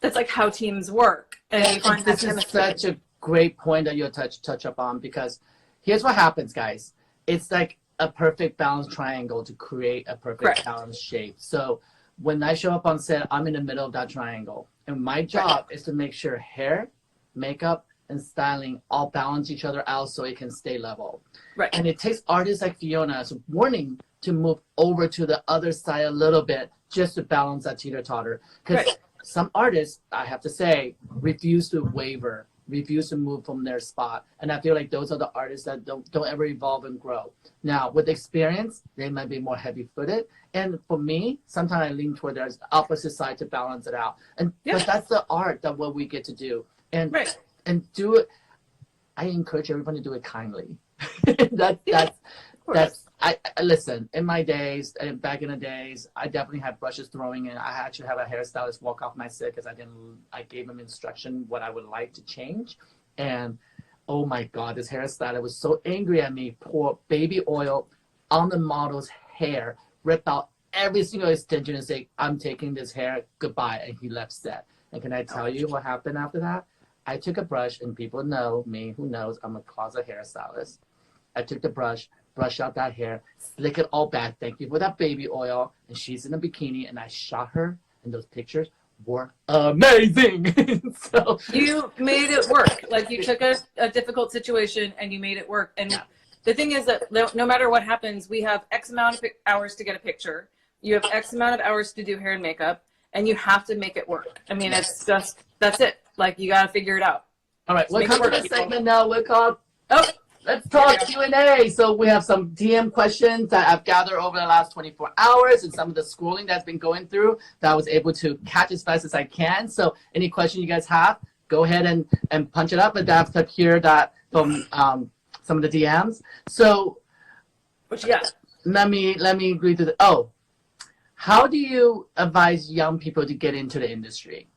That's like how teams work. And this is such a great point that you touch upon, because here's what happens, guys. It's like a perfect balanced triangle to create a perfect balanced shape. So when I show up on set, I'm in the middle of that triangle. And my job is to make sure hair, makeup, and styling all balance each other out so it can stay level. Right. And it takes artists like Fiona as a warning to move over to the other side a little bit just to balance that teeter-totter. Because some artists, I have to say, refuse to waver, refuse to move from their spot. And I feel like those are the artists that don't ever evolve and grow. Now, with experience, they might be more heavy-footed. And for me, sometimes I lean toward the opposite side to balance it out. And but that's the art that what we get to do. And and do it. I encourage everyone to do it kindly. I listen, in my days, and back in the days, I definitely had brushes throwing in. I actually have a hairstylist walk off my set because I gave him instruction what I would like to change. And oh my God, this hairstylist was so angry at me, pour baby oil on the model's hair, rip out every single extension and say, I'm taking this hair, goodbye. And he left set. And can I tell you what happened after that? I took a brush, and people know me, who knows, I'm a closet hairstylist. I took the brush, brush out that hair, slick it all back. Thank you for that baby oil. And she's in a bikini, and I shot her, and those pictures were amazing. So you made it work. Like, you took a difficult situation and you made it work. And the thing is that no matter what happens, we have X amount of hours to get a picture. You have X amount of hours to do hair and makeup, and you have to make it work. I mean, it's just, that's it. Like, you got to figure it out. All right, we'll come to the segment now. We're called, let's talk Q&A. So we have some DM questions that I've gathered over the last 24 hours and some of the scrolling that's been going through that I was able to catch as fast as I can. So any question you guys have, go ahead and punch it up. But that's up here that from some of the DMs. So, What you got? let me agree to the. Oh, how do you advise young people to get into the industry?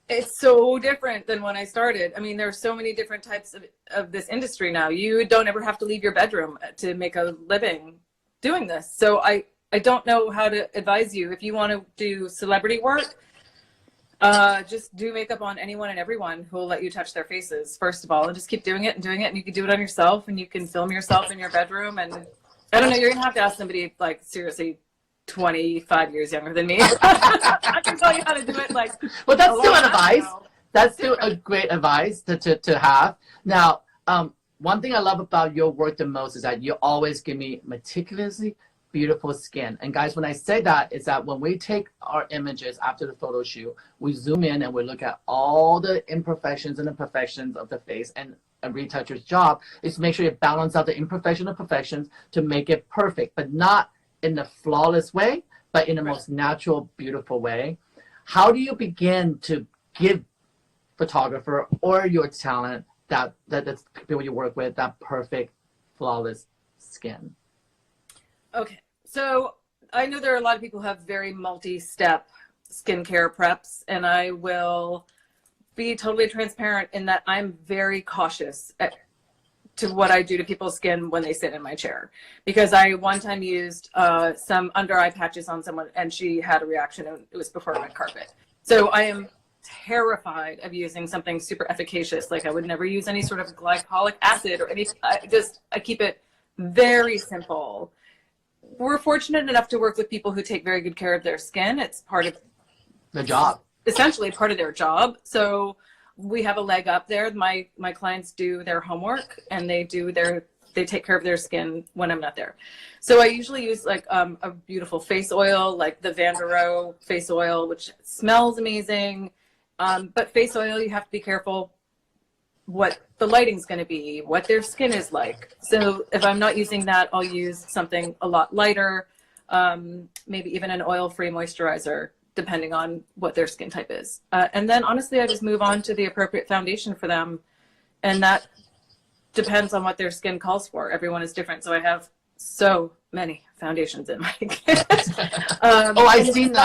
It's so different than when I started. I mean, there are so many different types of this industry now. You don't ever have to leave your bedroom to make a living doing this. So I don't know how to advise you. If you want to do celebrity work, just do makeup on anyone and everyone who will let you touch their faces, first of all, and just keep doing it. And you can do it on yourself, and you can film yourself in your bedroom. And I don't know, you're going to have to ask somebody like seriously 25 years younger than me. I can tell you how to do it. Like, well, that's still an advice. That's still a great advice to have. Now, one thing I love about your work the most is that you always give me meticulously beautiful skin. And guys, when I say that, is that when we take our images after the photo shoot, we zoom in and we look at all the imperfections and imperfections of the face. And a retoucher's job is to make sure you balance out the imperfection and perfections to make it perfect, but not in the flawless way, but in the most natural, beautiful way. How do you begin to give photographer or your talent that's people you work with that perfect, flawless skin? Okay, so I know there are a lot of people who have very multi-step skincare preps, and I will be totally transparent in that I'm very cautious to what I do to people's skin when they sit in my chair. Because I one time used some under eye patches on someone and she had a reaction, and it was before red carpet. So I am terrified of using something super efficacious. Like I would never use any sort of glycolic acid or anything. I keep it very simple. We're fortunate enough to work with people who take very good care of their skin. It's part of the job. Essentially part of their job. So we have a leg up there. My clients do their homework and they take care of their skin when I'm not there. So I usually use like a beautiful face oil, like the Vanderohe face oil, which smells amazing. But face oil, you have to be careful what the lighting's going to be, what their skin is like. So if I'm not using that, I'll use something a lot lighter, maybe even an oil-free moisturizer, depending on what their skin type is. And then honestly, I just move on to the appropriate foundation for them. And that depends on what their skin calls for. Everyone is different. So I have so many foundations in my kit. I've seen them.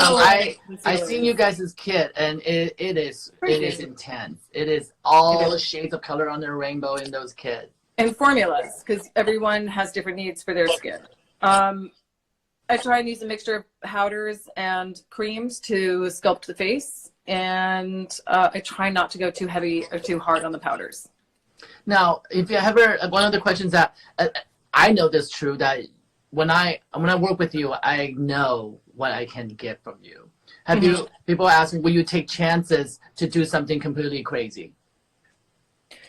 I've seen you guys' kit, and it is intense. It is all the shades of color on their rainbow in those kits. And formulas, because everyone has different needs for their skin. I try and use a mixture of powders and creams to sculpt the face, and I try not to go too heavy or too hard on the powders. Now, if you ever, one of the questions that I know this true, that when I work with you, I know what I can get from you. Have you, people ask me, will you take chances to do something completely crazy?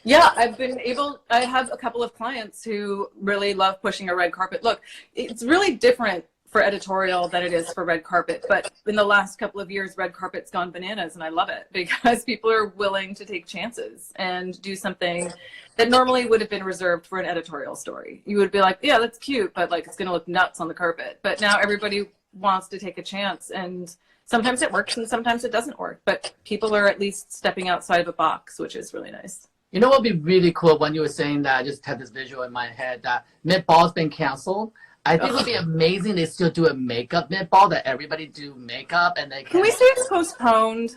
Yeah, I have a couple of clients who really love pushing a red carpet look. It's really different for editorial than it is for red carpet, but in the last couple of years, red carpet's gone bananas, and I love it because people are willing to take chances and do something that normally would have been reserved for an editorial story. You would be like, yeah, that's cute, but like it's gonna look nuts on the carpet. But now everybody wants to take a chance, and sometimes it works and sometimes it doesn't work, but people are at least stepping outside of a box, which is really nice. You know what would be really cool when you were saying that, I just had this visual in my head that Met Ball's been canceled. I think it would be amazing they still do a makeup Met Ball, that everybody do makeup and they can we say it's postponed?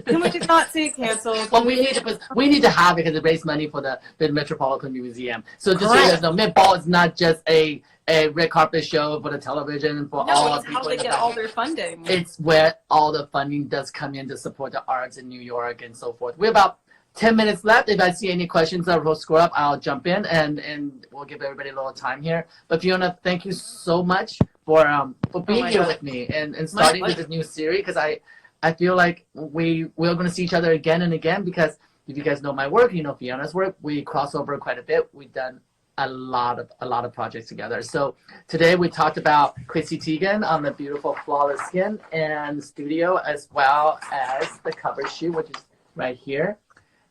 Can we just not say canceled? Well, we need to have it because it raised money for the Metropolitan Museum. So just so you guys know, Met Ball is not just a red carpet show for the television for all of people. No, it's how they get all their funding. It's where all the funding does come in to support the arts in New York and so forth. We're about 10 minutes left. If I see any questions that will scroll up, I'll jump in and we'll give everybody a little time here. But Fiona, thank you so much for being here with me and starting with this new series, because I feel like we're going to see each other again and again, because if you guys know my work, you know Fiona's work, we cross over quite a bit. We've done a lot of projects together. So today we talked about Chrissy Teigen on the beautiful flawless skin and studio, as well as the cover shoot, which is right here.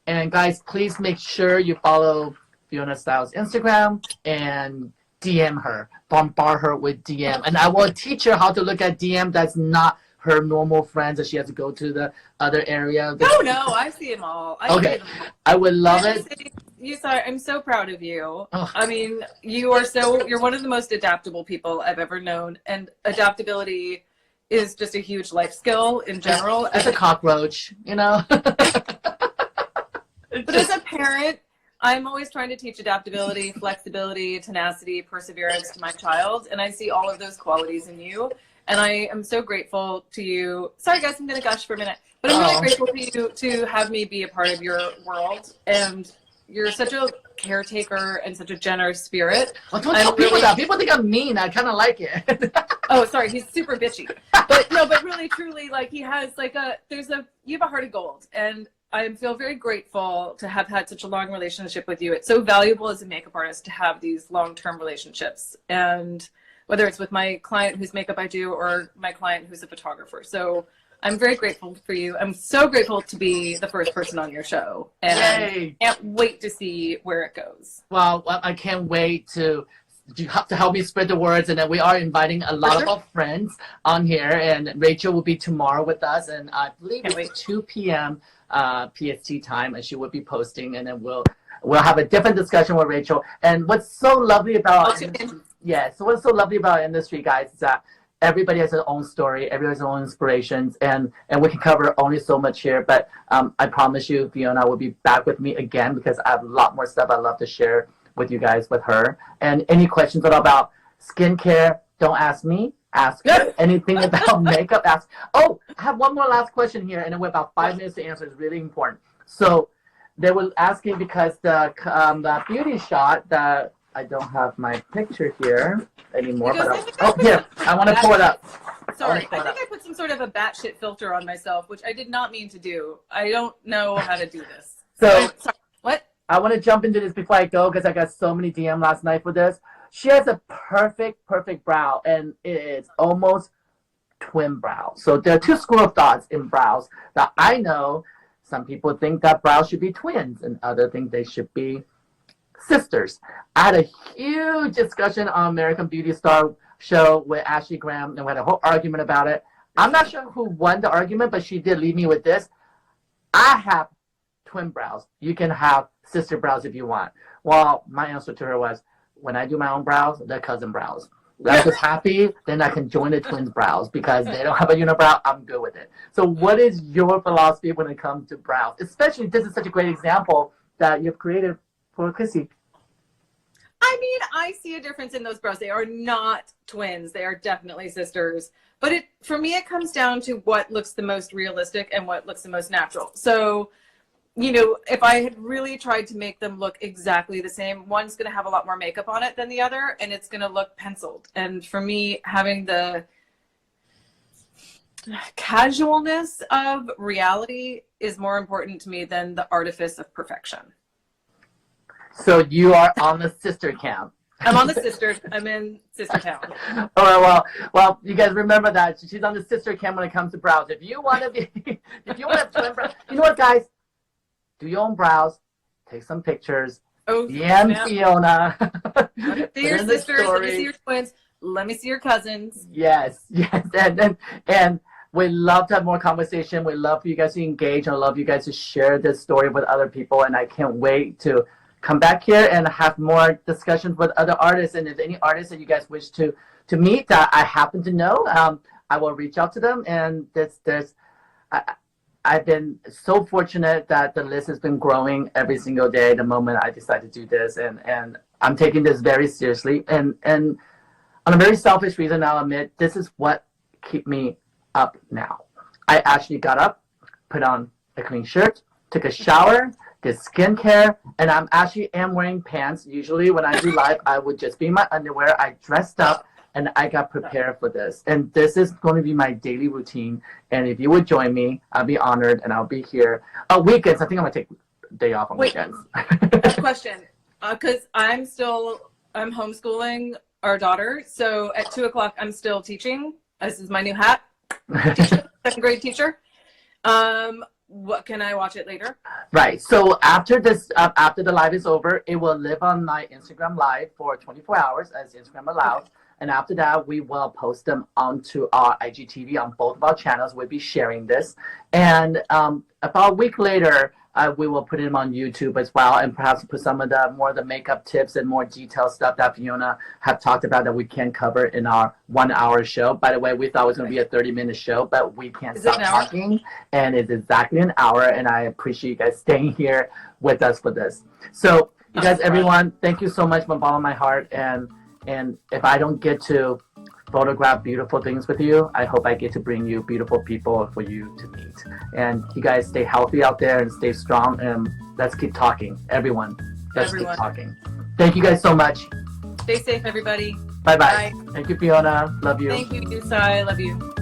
And guys, please make sure you follow Fiona Stiles' Instagram and DM her, bombard her with DM. And I will teach her how to look at DM that's not her normal friends that she has to go to the other area? No, I see them all. Okay, I would love it. Yu Tsai, I'm so proud of you. Oh. I mean, you're one of the most adaptable people I've ever known, and adaptability is just a huge life skill in general. It's a cockroach, you know. But as a parent, I'm always trying to teach adaptability, flexibility, tenacity, perseverance to my child, and I see all of those qualities in you. And I am so grateful to you. Sorry, guys, I'm going to gush for a minute. But I'm really grateful to you to have me be a part of your world. And you're such a caretaker and such a generous spirit. Well, don't tell people that. People think I'm mean. I kind of like it. Oh, sorry. He's super bitchy. But no, but really, truly, like, he has like you have a heart of gold. And I feel very grateful to have had such a long relationship with you. It's so valuable as a makeup artist to have these long-term relationships. And whether it's with my client whose makeup I do or my client who's a photographer. So I'm very grateful for you. I'm so grateful to be the first person on your show. And Yay. I can't wait to see where it goes. Well, I can't wait to help me spread the words. And then we are inviting a lot of our friends on here. And Rachel will be tomorrow with us. And I believe it's 2 p.m. PST time. And she will be posting. And then we'll have a different discussion with Rachel. And what's so lovely about so what's so lovely about our industry, guys, is that everybody has their own story, everybody has their own inspirations, and we can cover only so much here. But I promise you, Fiona will be back with me again because I have a lot more stuff I'd love to share with you guys with her. And any questions at all about skincare, don't ask me, ask her. Anything about makeup, ask. Oh, I have one more last question here, and then we're about 5 minutes to answer. It's really important. So they were asking because the beauty shot that I don't have my picture here anymore. But here, I want to pull it up. Sorry, I think I put some sort of a batshit filter on myself, which I did not mean to do. I don't know how to do this. So, sorry, what? I want to jump into this before I go because I got so many DM last night for this. She has a perfect brow, and it is almost twin brow. So there are two schools of thoughts in brows that I know. Some people think that brows should be twins, and others think they should be sisters. I had a huge discussion on American Beauty Star show with Ashley Graham, and we had a whole argument about it. I'm not sure who won the argument, but she did leave me with this. I have twin brows. You can have sister brows if you want. Well, my answer to her was, when I do my own brows, they're cousin brows. I'm just happy, then I can join the twins brows because they don't have a unibrow. I'm good with it. So what is your philosophy when it comes to brows? Especially, this is such a great example that you've created for Chrissy. I mean, I see a difference in those brows. They are not twins. They are definitely sisters. But for me, it comes down to what looks the most realistic and what looks the most natural. So, you know, if I had really tried to make them look exactly the same, one's going to have a lot more makeup on it than the other, and it's going to look penciled. And for me, having the casualness of reality is more important to me than the artifice of perfection. So you are on the sister camp. I'm on the sister. I'm in sister town. All right. Well, you guys remember that she's on the sister camp when it comes to brows. If you want to be, if you want to have twin brows, you know what, guys? Do your own brows. Take some pictures. Oh, DM Fiona. See your sisters. Let me see your twins. Let me see your cousins. Yes, and we love to have more conversation. We love for you guys to engage. I love you guys to share this story with other people, and I can't wait to come back here and have more discussions with other artists. And if any artists that you guys wish to meet that I happen to know, I will reach out to them. And I've been so fortunate that the list has been growing every single day the moment I decided to do this. And I'm taking this very seriously. And on a very selfish reason, I'll admit, this is what keeps me up now. I actually got up, put on a clean shirt, took a shower, did skincare, and I'm actually wearing pants. Usually when I do live, I would just be in my underwear. I dressed up and I got prepared for this. And this is going to be my daily routine. And if you would join me, I'll be honored and I'll be here. Weekends, I think I'm going to take a day off on weekends. Question, because I'm homeschooling our daughter. So at 2:00, I'm still teaching. This is my new hat. Teacher, second grade teacher. What can I watch it later? Right. So after this, after the live is over, it will live on my Instagram live for 24 hours as Instagram allows. And after that, we will post them onto our IGTV on both of our channels. We'll be sharing this. And about a week later, we will put them on YouTube as well, and perhaps put some of the more of the makeup tips and more detailed stuff that Fiona have talked about that we can cover in our 1 hour show. By the way, we thought it was going to be a 30-minute show, but we can't stop talking, and it's exactly an hour. And I appreciate you guys staying here with us for this. So, you guys, everyone, thank you so much from the bottom of my heart. And if I don't get to photograph beautiful things with you, I hope I get to bring you beautiful people for you to meet. And you guys stay healthy out there and stay strong, and let's keep talking. Everyone, let's keep talking. Thank you guys so much. Stay safe, everybody. Bye-bye. Thank you, Fiona. Love you. Thank you, Yu Tsai. Love you.